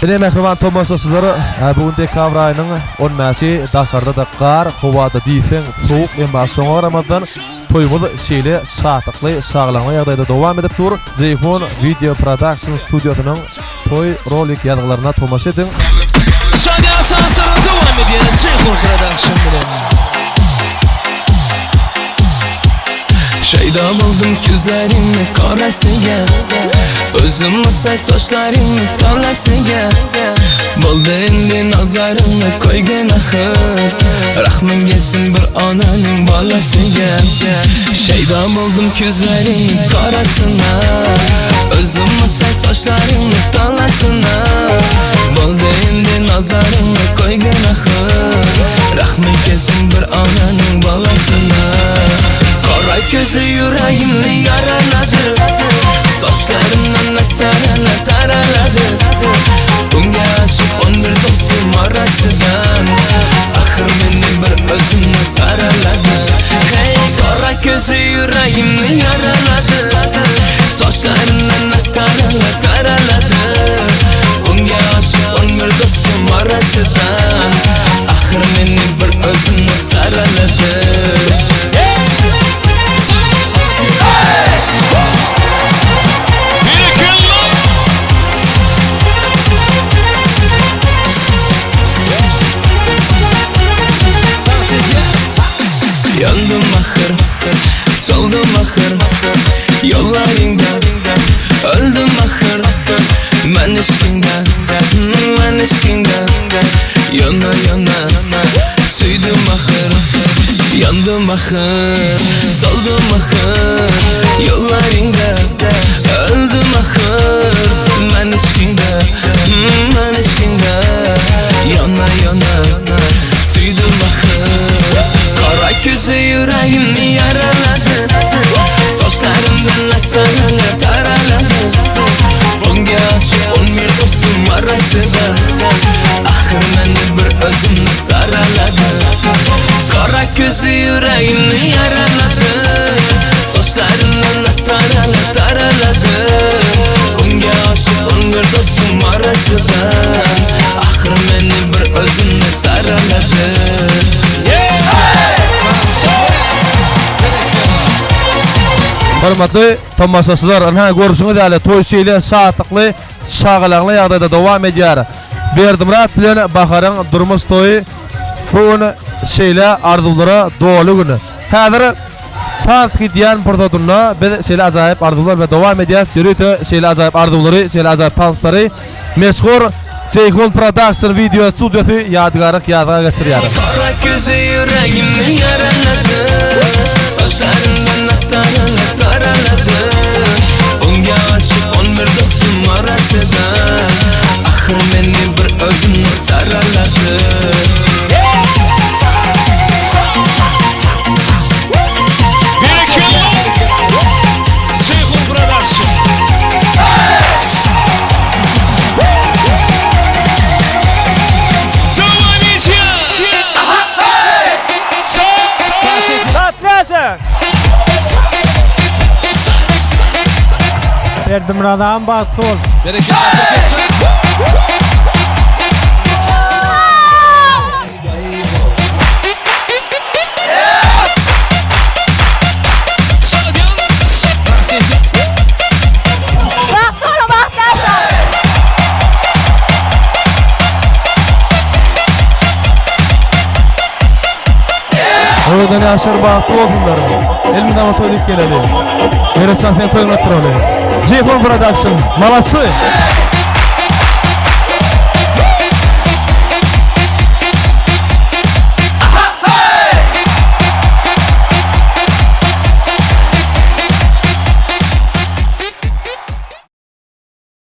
Yine mehriban tomasosuzları bugün dekabr ayının 10-nji daşarda da qar, howada diýsen, soğuk en baş soňra Ramazan toýumuz şeýle şatykly, şaglanly ýagdaýda dowam edip dur. Jeyfon Video Production Studiosynyň toy rolik ýazgylaryna tomaşa edin. Şanya asansyrda dowam edýän Jeyfon Production bilen. Şeyda buldum gözlerini karasıga, özüm say saçlarını kalasıga. Buldu indi nazarını koygun ahır, rahmin gelsin bir ananın balasıga. Şeyda buldum gözlerini karasına, özüm say saçlarını kalasına. Buldu indi nazarını koygun ahır, rahmin gelsin bir ananın balasına. Kara gözü yüreğimni yaraladı, saçlarımdan nastaralar taraladı. Bunga aşık 11 dostum arasından, ahır beni bir özünle saraladı. Hey, kara gözü yüreğimni yaraladı, saçlarımdan nastaralar taraladı. Bunga aşık 11 dostum arasından, ahır beni bir özünle saraladı. Yandım ahır, soldum ahır, yollarında öldüm ahır. Men eşkinden, men eşkinden, yana yana süydüm ahır. Yandım ahır, soldum ahır, yollarında öldüm ahır. Men eşkinden, men eşkinden, yana yana süydüm ahır. Kara gözü yüreğimni yaraladı, saçlarımdan nastaralar taraladı. Bunga aşık 11 dostum arasında, ahır beni bir özünle saraladı. Kara gözü yüreğimni yaraladı, saçlarımdan nastaralar taraladı. Bunga aşık 11 dostum arasında, ahır beni bir özünle saraladı. Hormatly tomasosuzlar, ana görüşüňiz ýaly toy şeýle şatykly, şaglanly ýagdaýda dowam edýär. Berdimurat bilen Baharyň durmuş toýy bugün şeýle arzulara dolu güni. Häzir tart gidýän produktyna biz şeýle ajaýyp arzular bilen dowam edýäs. Ýürüýte şeýle ajaýyp arzulary, şeýle ajaýyp tanslary meşhur Jeyfon Production Video Studiosy ýadgaryk ýazga geçirýär. Kara gözü yüreğimni yaraladı, saçlarımdan nastaralar taraladı. Bunga aşık 11 dostum arasında, ahır beni bir özünle saraladı. Jeyfon Production. Berdimurat'dan Baktol. Bereket atırkesin. Oradan yaşar baktı olsunlar. Elminde motorik geleli. Meretcan sen toyuna tırolay. Jeyfon Production. Malatsı.